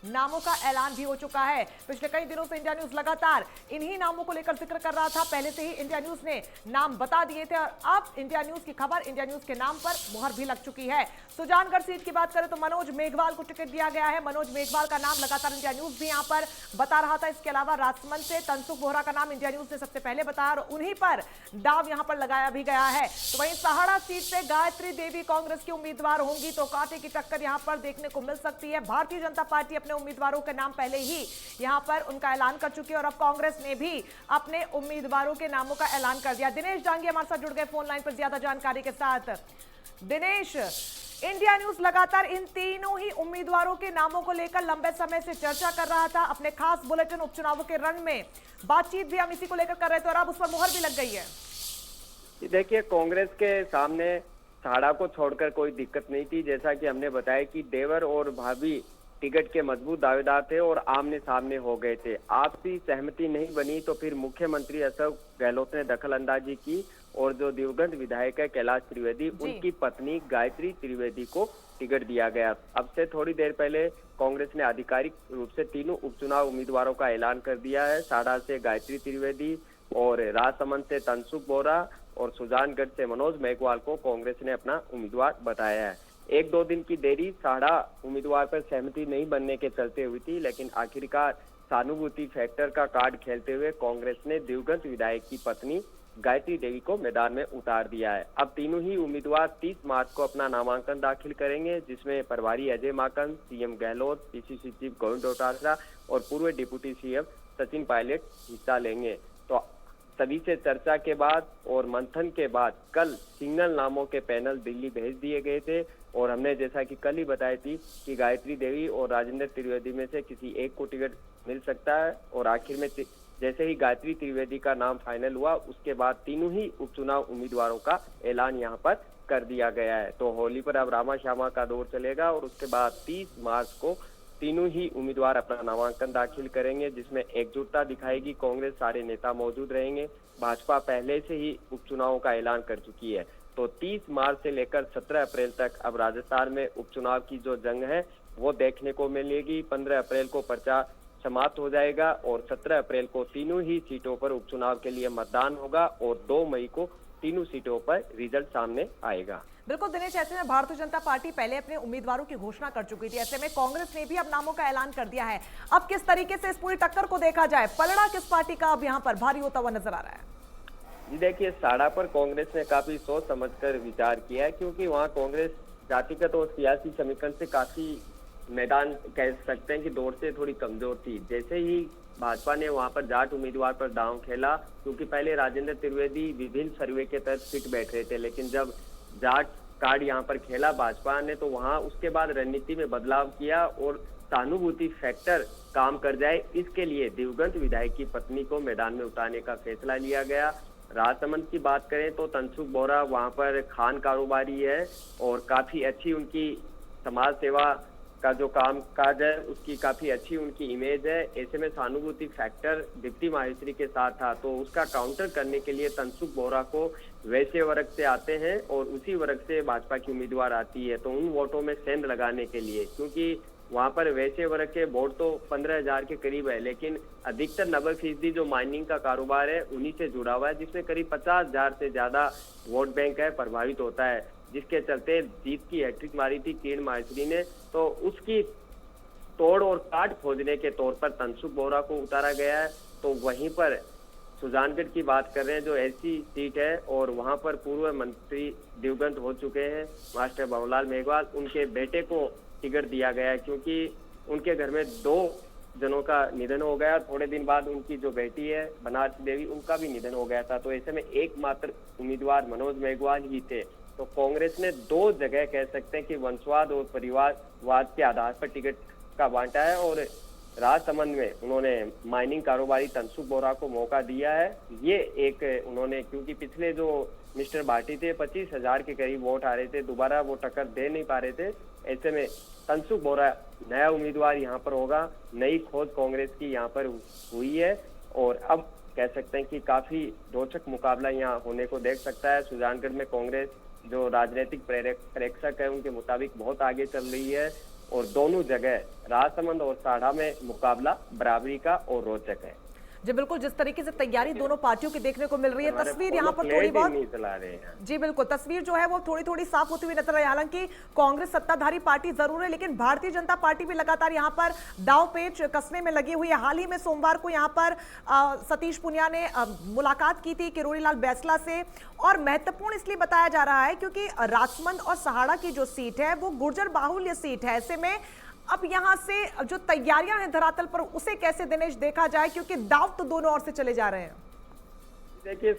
नामों का ऐलान भी हो चुका है। पिछले कई दिनों से इंडिया न्यूज लगातार इन्हीं नामों को लेकर जिक्र कर रहा था। पहले से ही इंडिया न्यूज ने नाम बता दिए थे और अब इंडिया न्यूज की खबर, इंडिया न्यूज के नाम पर मुहर भी लग चुकी है। सुजानगढ़ सीट की बात करें तो मनोज मेघवाल को टिकट दिया गया है। मनोज मेघवाल का नाम लगातार इंडिया न्यूज भी यहां पर बता रहा था। इसके अलावा राजसमंद से तनसुख बोहरा का नाम इंडिया न्यूज ने सबसे पहले बताया और उन्हीं पर दाव यहां पर लगाया भी गया है। तो वहीं सहाड़ा सीट से गायत्री देवी कांग्रेस की उम्मीदवार होंगी तो कांटे की टक्कर यहां पर देखने को मिल सकती है। भारतीय जनता पार्टी अपने उम्मीदवारों के नाम पहले ही यहां पर उनका ऐलान कर चुकी है और अब कांग्रेस ने भी अपने उम्मीदवारों के नामों का ऐलान कर दिया। दिनेश डांगी हमारे साथ जुड़ गए फोन लाइन पर ज्यादा जानकारी के साथ। दिनेश, इंडिया न्यूज लगातार इन तीनों ही उम्मीदवारों के नामों को लेकर लंबे समय से चर्चा कर रहा था। अपने खास बुलेटिन उपचुनावों के रंग में बातचीत भी हम इसी को लेकर कर रहे थे और अब उस पर मुहर भी लग गई है। देखिए, कांग्रेस के सामने सहाड़ा को छोड़कर कोई दिक्कत नहीं थी। जैसा कि हमने बताया कि देवर और भाभी टिकट के मजबूत दावेदार थे और आमने सामने हो गए थे। आपसी सहमति नहीं बनी तो फिर मुख्यमंत्री अशोक गहलोत ने दखल अंदाजी की और जो दिवंगत विधायक है कैलाश त्रिवेदी, उनकी पत्नी गायत्री त्रिवेदी को टिकट दिया गया। अब से थोड़ी देर पहले कांग्रेस ने आधिकारिक रूप से तीनों उपचुनाव उम्मीदवारों का ऐलान कर दिया है। सहाड़ा से गायत्री त्रिवेदी और राजसमंद से तनसुख बोहरा और सुजानगढ़ से मनोज मेघवाल को कांग्रेस ने अपना उम्मीदवार बताया है। एक दो दिन की देरी सहाड़ा उम्मीदवार पर सहमति नहीं बनने के चलते हुई थी, लेकिन आखिरकार सहानुभूति फैक्टर का कार्ड खेलते हुए कांग्रेस ने दिवंगत विधायक की पत्नी गायत्री देवी को मैदान में उतार दिया है। अब तीनों ही उम्मीदवार 30 मार्च को अपना नामांकन दाखिल करेंगे, जिसमें प्रभारी Ajay Maken, CM Gehlot, PCC chief Govind Dotasra और पूर्व डिप्टी सीएम सचिन पायलट हिस्सा लेंगे। तो सभी से चर्चा के बाद और मंथन के बाद कल सिंगल नामों के पैनल दिल्ली भेज दिए गए थे और हमने जैसा कि कल ही बताई थी कि गायत्री देवी और राजेंद्र त्रिवेदी में से किसी एक को टिकट मिल सकता है। और आखिर में जैसे ही गायत्री त्रिवेदी का नाम फाइनल हुआ, उसके बाद तीनों ही उपचुनाव उम्मीदवारों का ऐलान यहां पर कर दिया गया है। तो होली पर अब रामा श्यामा का दौर चलेगा और उसके बाद 30 मार्च को तीनों ही उम्मीदवार अपना नामांकन दाखिल करेंगे, जिसमें एकजुटता दिखाएगी कांग्रेस। सारे नेता मौजूद रहेंगे। भाजपा पहले से ही उपचुनावों का ऐलान कर चुकी है। तो 30 मार्च से लेकर 17 अप्रैल तक अब राजस्थान में उपचुनाव की जो जंग है वो देखने को मिलेगी। 15 अप्रैल को पर्चा समाप्त हो जाएगा और 17 अप्रैल को तीनों ही सीटों पर उपचुनाव के लिए मतदान होगा और 2 मई को तीनों सीटों पर रिजल्ट सामने आएगा। बिल्कुल दिनेश, ऐसे में भारतीय जनता पार्टी पहले अपने उम्मीदवारों की घोषणा कर चुकी थी। ऐसे में कांग्रेस ने भी अब नामों का ऐलान कर दिया है। अब किस तरीके से इस पूरी टक्कर को देखा जाए, पलड़ा किस पार्टी का अब यहाँ पर भारी होता हुआ नजर आ रहा है? जी देखिए, सहाड़ा पर कांग्रेस ने काफी सोच समझकर विचार किया है, क्योंकि वहाँ कांग्रेस जातिगत और सियासी समीकरण से काफी मैदान कह सकते हैं कि दौर से थोड़ी कमजोर थी। जैसे ही भाजपा ने वहां पर जाट उम्मीदवार पर दांव खेला, क्योंकि पहले राजेंद्र त्रिवेदी विभिन्न सर्वे के तहत फिट बैठ रहे थे, लेकिन जब जाट कार्ड यहाँ पर खेला भाजपा ने, तो वहां उसके बाद रणनीति में बदलाव किया और सहानुभूति फैक्टर काम कर जाए, इसके लिए दिवंगत विधायक की पत्नी को मैदान में उतारने का फैसला लिया गया। राजसमंद की बात करें तो तनसुख बोहरा वहां पर खान कारोबारी है और काफी अच्छी उनकी समाज सेवा का जो काम काज है उसकी काफी अच्छी उनकी इमेज है। ऐसे में सहानुभूति फैक्टर दीप्ति माहेश्वरी के साथ था, तो उसका काउंटर करने के लिए तनसुख बोहरा को वैसे वर्ग से आते हैं और उसी वर्ग से भाजपा की उम्मीदवार आती है। तो उन वोटों में सेंध लगाने के लिए, क्योंकि वहां पर वैसे वर्ग के वोट तो 15,000 के करीब है, लेकिन अधिकतर 90% जो माइनिंग का कारोबार है उन्हीं से जुड़ा हुआ है, जिसमें करीब 50,000 से ज्यादा वोट बैंक है प्रभावित होता है, जिसके चलते जीत की हैट्रिक मारी थी किरण माहेश्वरी ने। तो उसकी तोड़ और काट खोजने के तौर पर तनसुख बोहरा को उतारा गया है। तो वहीं पर सुजानगढ़ की बात कर रहे हैं, जो ऐसी सीट है और वहां पर पूर्व मंत्री दिवंगत हो चुके हैं मास्टर भंवरलाल मेघवाल, उनके बेटे को टिकट दिया गया है, क्योंकि उनके घर में 2 जनों का निधन हो गया। थोड़े दिन बाद उनकी जो बेटी है बनारसी देवी, उनका भी निधन हो गया था। तो ऐसे में एकमात्र उम्मीदवार मनोज मेघवाल ही थे। तो कांग्रेस ने 2 जगह कह सकते हैं कि वंशवाद और परिवारवाद के आधार पर टिकट का बांटा है और राजसमंद में उन्होंने माइनिंग कारोबारी तनसुख बोहरा को मौका दिया है। ये एक उन्होंने, क्योंकि पिछले जो मिस्टर भाटी थे 25,000 के करीब वोट आ रहे थे, दोबारा वो टक्कर दे नहीं पा रहे थे। ऐसे में तनसुख बोहरा नया उम्मीदवार यहाँ पर होगा। नई खोज कांग्रेस की यहाँ पर हुई है और अब कह सकते हैं कि काफी रोचक मुकाबला यहाँ होने को देख सकता है। सुजानगढ़ में कांग्रेस जो राजनीतिक प्रेक्षक है उनके मुताबिक बहुत आगे चल रही है और दोनों जगह राजसमंद और साड़ा में मुकाबला बराबरी का और रोचक है। जी बिल्कुल, जिस तरीके से तैयारी दोनों पार्टियों की देखने को मिल रही है, हमारे तस्वीर पोलो यहाँ पर प्लेट थोड़ी ही बहुत नहीं चला रहे हैं। जी बिल्कुल, तस्वीर जो है वो थोड़ी थोड़ी साफ होती हुई नजर आई। हालांकि कांग्रेस सत्ताधारी पार्टी जरूर है, लेकिन भारतीय जनता पार्टी भी लगातार यहाँ पर दाव पेच कसने में लगी हुई है। हाल ही में सोमवार को यहाँ पर सतीश पुनिया ने मुलाकात की थी किरोड़ी लाल बैंसला से, और महत्वपूर्ण इसलिए बताया जा रहा है क्योंकि राजसमंद और सहाड़ा की जो सीट है वो गुर्जर बाहुल्य सीट है। ऐसे में अब यहां से जो तैयारियां हैं धरातल पर, उसे कैसे दिनेश देखा जाए, क्योंकि दाव तो दोनों ओर से चले जा रहे हैं। देखिए,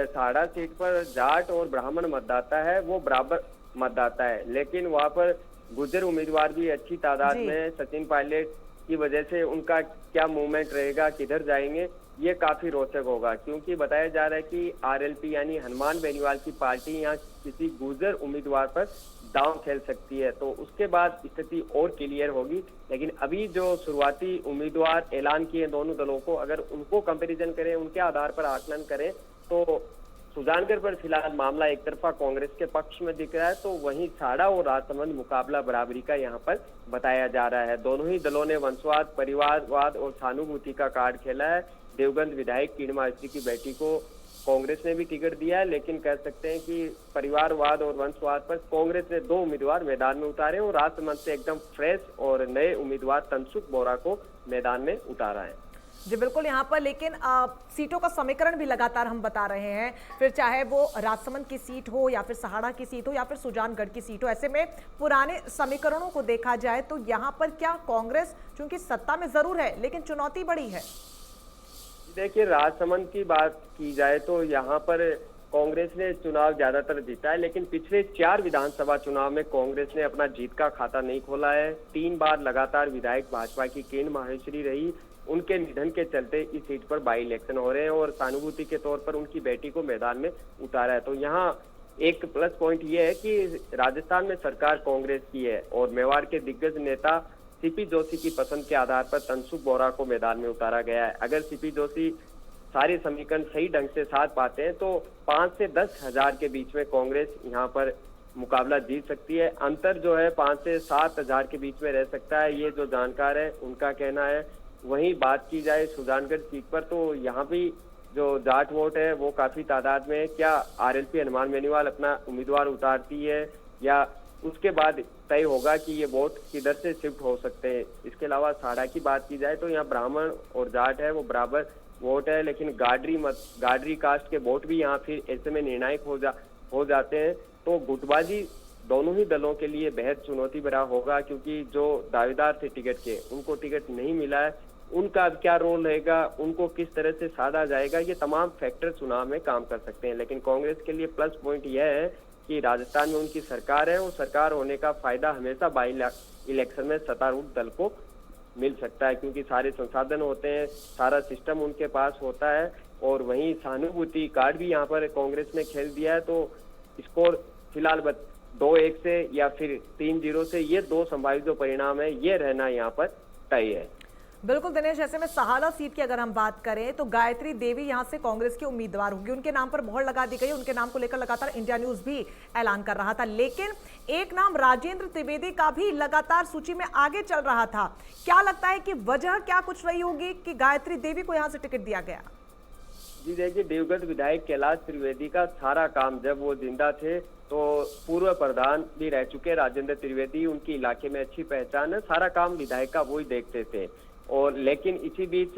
साड़ा सीट पर जाट और ब्राह्मण मतदाता है, वो बराबर मतदाता है, लेकिन वहां पर गुर्जर उम्मीदवार भी अच्छी तादाद में है। सचिन पायलट की वजह से उनका क्या मूवमेंट रहेगा, किधर जाएंगे, ये काफी रोचक होगा, क्योंकि बताया जा रहा है कि आरएलपी यानी हनुमान बेनीवाल की पार्टी यहाँ किसी गुर्जर उम्मीदवार पर दांव खेल सकती है, तो उसके बाद स्थिति और क्लियर होगी। लेकिन अभी जो शुरुआती उम्मीदवार ऐलान किए दोनों दलों को, अगर उनको कंपैरिजन करें, उनके आधार पर आकलन करें, तो सुजानगढ़ पर फिलहाल मामला एक तरफा कांग्रेस के पक्ष में दिख रहा है, तो वहीं साड़ा और राजसमंद मुकाबला बराबरी का यहाँ पर बताया जा रहा है। दोनों ही दलों ने वंशवाद, परिवारवाद और सहानुभूति का कार्ड खेला है। देवगंज विधायक किरण माहेश्वरी की बेटी को कांग्रेस ने भी टिकट दिया है, लेकिन कह सकते हैं कि परिवारवाद और वंशवाद पर कांग्रेस ने 2 उम्मीदवार मैदान में उतारे और राजसमंद से एकदम फ्रेश और नए उम्मीदवार तनसुख बोरा को मैदान में उतारा है। जी बिल्कुल, यहाँ पर लेकिन सीटों का समीकरण भी लगातार हम बता रहे हैं, फिर चाहे वो राजसमंद की सीट हो या फिर सहाड़ा की सीट हो या फिर सुजानगढ़ की सीट हो। ऐसे में पुराने समीकरणों को देखा जाए तो यहाँ पर क्या कांग्रेस चूंकि सत्ता में जरूर है, लेकिन चुनौती बड़ी है। देखिए, राजसमंद की बात की जाए तो यहाँ पर कांग्रेस ने चुनाव ज्यादातर जीता है, लेकिन पिछले 4 विधानसभा चुनाव में कांग्रेस ने अपना जीत का खाता नहीं खोला है। 3 बार लगातार विधायक भाजपा की किरण माहेश्वरी रही, उनके निधन के चलते इस सीट पर बाई इलेक्शन हो रहे हैं और सहानुभूति के तौर पर उनकी बेटी को मैदान में उतारा है। तो यहाँ एक प्लस पॉइंट ये है कि राजस्थान में सरकार कांग्रेस की है और मेवाड़ के दिग्गज नेता सीपी जोशी की पसंद के आधार पर तनसुख बोरा को मैदान में उतारा गया है। अगर सीपी जोशी सारे समीकरण सही ढंग से साथ पाते हैं तो 5 से 10 हजार के बीच में कांग्रेस यहाँ पर मुकाबला जीत सकती है। अंतर जो है 5 से 7 हजार के बीच में रह सकता है, ये जो जानकार है उनका कहना है। वहीं बात की जाए सुजानगढ़ सीट पर, तो यहाँ भी जो जाट वोट है वो काफी तादाद में है। क्या आरएलपी हनुमान बेनीवाल अपना उम्मीदवार उतारती है या उसके बाद तय होगा कि ये वोट किधर से शिफ्ट हो सकते हैं। इसके अलावा साड़ा की बात की जाए तो यहाँ ब्राह्मण और जाट है वो बराबर वोट है, लेकिन गाडरी कास्ट के वोट भी यहाँ फिर ऐसे में निर्णायक हो जाते हैं। तो गुटबाजी दोनों ही दलों के लिए बेहद चुनौती भरा होगा, क्योंकि जो दावेदार थे टिकट के उनको टिकट नहीं मिला है, उनका क्या रोल रहेगा, उनको किस तरह से साधा जाएगा, ये तमाम फैक्टर चुनाव में काम कर सकते हैं। लेकिन कांग्रेस के लिए प्लस पॉइंट यह है कि राजस्थान में उनकी सरकार है और सरकार होने का फायदा हमेशा बाई इलेक्शन में सत्तारूढ़ दल को मिल सकता है, क्योंकि सारे संसाधन होते हैं, सारा सिस्टम उनके पास होता है। और वहीं सहानुभूति कार्ड भी यहाँ पर कांग्रेस ने खेल दिया है, तो स्कोर फिलहाल 2-1 से या फिर 3-0 से, ये 2 संभावित जो परिणाम है ये रहना यहाँ पर तय है। बिल्कुल दिनेश, ऐसे में सहाड़ा सीट की अगर हम बात करें तो गायत्री देवी यहां से कांग्रेस की उम्मीदवार होगी, उनके नाम पर मोहर लगा दी गई। उनके नाम को लेकर लगातार इंडिया न्यूज भी ऐलान कर रहा था, लेकिन एक नाम राजेंद्र त्रिवेदी का भी लगातार सूची में आगे चल रहा था। क्या लगता है कि वजह क्या कुछ रही होगी कि गायत्री देवी को यहां से टिकट दिया गया? जी देखिए, देवगढ़ विधायक कैलाश त्रिवेदी का सारा काम, जब वो जिंदा थे तो पूर्व प्रधान भी रह चुके राजेंद्र त्रिवेदी, उनकी इलाके में अच्छी पहचान है, सारा काम विधायक का वो ही देखते थे। और लेकिन इसी बीच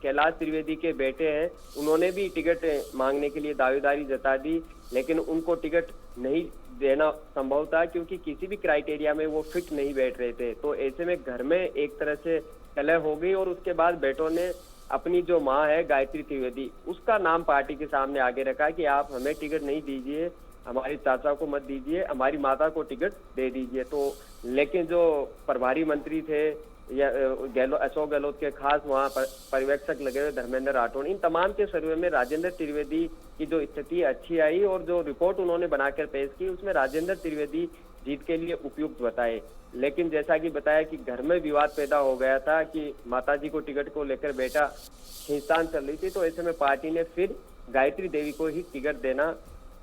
कैलाश त्रिवेदी के बेटे हैं, उन्होंने भी टिकट मांगने के लिए दावेदारी जता दी, लेकिन उनको टिकट नहीं देना संभव था क्योंकि किसी भी क्राइटेरिया में वो फिट नहीं बैठ रहे थे। तो ऐसे में घर में एक तरह से कलह हो गई और उसके बाद बेटों ने अपनी जो माँ है गायत्री त्रिवेदी, उसका नाम पार्टी के सामने आगे रखा कि आप हमें टिकट नहीं दीजिए, हमारी चाचा को मत दीजिए, हमारी माता को टिकट दे दीजिए। तो लेकिन जो प्रभारी मंत्री थे या अशोक गहलोत के खास वहाँ पर पर्यवेक्षक लगे हुए धर्मेंद्र राठौड़, इन तमाम के सर्वे में राजेंद्र त्रिवेदी की जो स्थिति अच्छी आई और जो रिपोर्ट उन्होंने बनाकर पेश की उसमें राजेंद्र त्रिवेदी जीत के लिए उपयुक्त बताए। लेकिन जैसा कि बताया कि घर में विवाद पैदा हो गया था कि माताजी को टिकट को लेकर बेटा खींचतान चल रही थी, तो ऐसे में पार्टी ने फिर गायत्री देवी को ही टिकट देना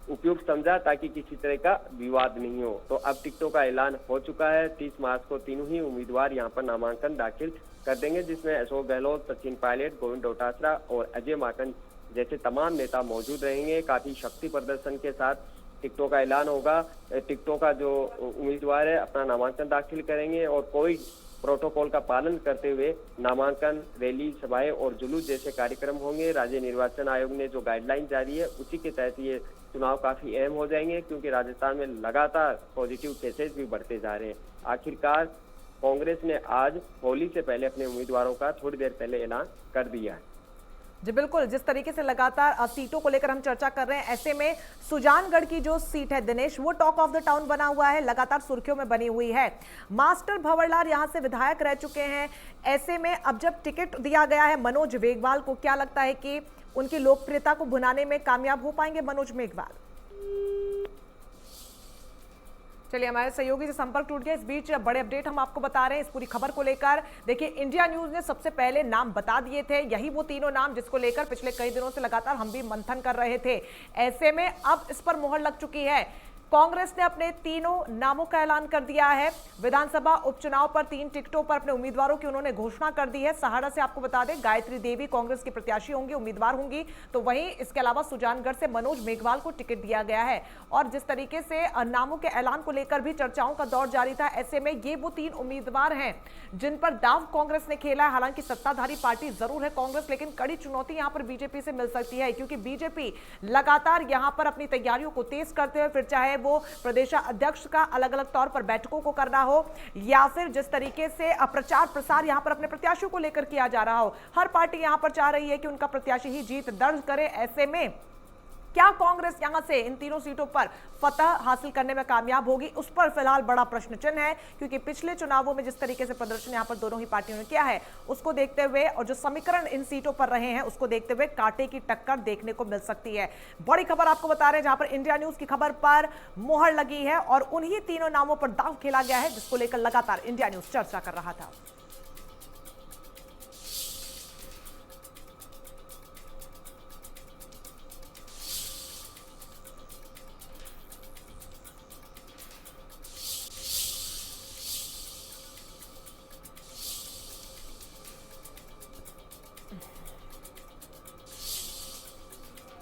उपयुक्त समझा ताकि किसी तरह का विवाद नहीं हो। तो अब टिकटों का ऐलान हो चुका है। 30 मार्च को तीनों ही उम्मीदवार यहां पर नामांकन दाखिल कर देंगे, जिसमें अशोक गहलोत, सचिन पायलट, गोविंद डोटासरा और अजय माकन जैसे तमाम नेता मौजूद रहेंगे। काफी शक्ति प्रदर्शन के साथ टिकटों का ऐलान होगा। टिकटों का जो उम्मीदवार है अपना नामांकन दाखिल करेंगे और कोई प्रोटोकॉल का पालन करते हुए नामांकन, रैली, सभाएं और जुलूस जैसे कार्यक्रम होंगे। राज्य निर्वाचन आयोग ने जो गाइडलाइन जारी है उसी के तहत ये चुनाव काफी अहम हो जाएंगे, क्योंकि राजस्थान में लगातार पॉजिटिव केसेस भी बढ़ते जा रहे हैं। आखिरकार कांग्रेस ने आज होली से पहले अपने उम्मीदवारों का थोड़ी देर पहले ऐलान कर दिया है। जी बिल्कुल, जिस तरीके से लगातार सीटों को लेकर हम चर्चा कर रहे हैं, ऐसे में सुजानगढ़ की जो सीट है दिनेश, वो टॉक ऑफ द टाउन बना हुआ है, लगातार सुर्खियों में बनी हुई है। मास्टर भंवरलाल यहां से विधायक रह चुके हैं। ऐसे में अब जब टिकट दिया गया है मनोज मेघवाल को, क्या लगता है कि उनकी लोकप्रियता को भुनाने में कामयाब हो पाएंगे मनोज मेघवाल? चलिए, हमारे सहयोगी से संपर्क टूट गया। इस बीच बड़े अपडेट हम आपको बता रहे हैं इस पूरी खबर को लेकर। देखिए, इंडिया न्यूज ने सबसे पहले नाम बता दिए थे, यही वो तीनों नाम जिसको लेकर पिछले कई दिनों से लगातार हम भी मंथन कर रहे थे। ऐसे में अब इस पर मुहर लग चुकी है। कांग्रेस ने अपने तीनों नामों का ऐलान कर दिया है। विधानसभा उपचुनाव पर 3 टिकटों पर अपने उम्मीदवारों की उन्होंने घोषणा कर दी है। सहाड़ा से आपको बता दें, गायत्री देवी कांग्रेस की प्रत्याशी होंगी, उम्मीदवार होंगी। तो वहीं इसके अलावा सुजानगढ़ से मनोज मेघवाल को टिकट दिया गया है। और जिस तरीके से नामों के ऐलान को लेकर भी चर्चाओं का दौर जारी था, ऐसे में ये वो 3 उम्मीदवार हैं जिन पर दाव कांग्रेस ने खेला है। हालांकि सत्ताधारी पार्टी जरूर है कांग्रेस, लेकिन कड़ी चुनौती यहां पर बीजेपी से मिल सकती है, क्योंकि बीजेपी लगातार यहां पर अपनी तैयारियों को तेज करते हुए, फिर चाहे वो प्रदेश अध्यक्ष का अलग अलग तौर पर बैठकों को करना हो या फिर जिस तरीके से प्रचार प्रसार यहां पर अपने प्रत्याशियों को लेकर किया जा रहा हो, हर पार्टी यहां पर चाह रही है कि उनका प्रत्याशी ही जीत दर्ज करे। ऐसे में क्या कांग्रेस यहां से इन तीनों सीटों पर फतह हासिल करने में कामयाब होगी, उस पर फिलहाल बड़ा प्रश्न चिन्ह है, क्योंकि पिछले चुनावों में जिस तरीके से प्रदर्शन यहां पर दोनों ही पार्टियों ने किया है उसको देखते हुए और जो समीकरण इन सीटों पर रहे हैं उसको देखते हुए कांटे की टक्कर देखने को मिल सकती है। बड़ी खबर आपको बता रहे हैं जहां पर इंडिया न्यूज की खबर पर मोहर लगी है और उन्हीं तीनों नामों पर दांव खेला गया है, जिसको लेकर लगातार इंडिया न्यूज चर्चा कर रहा था।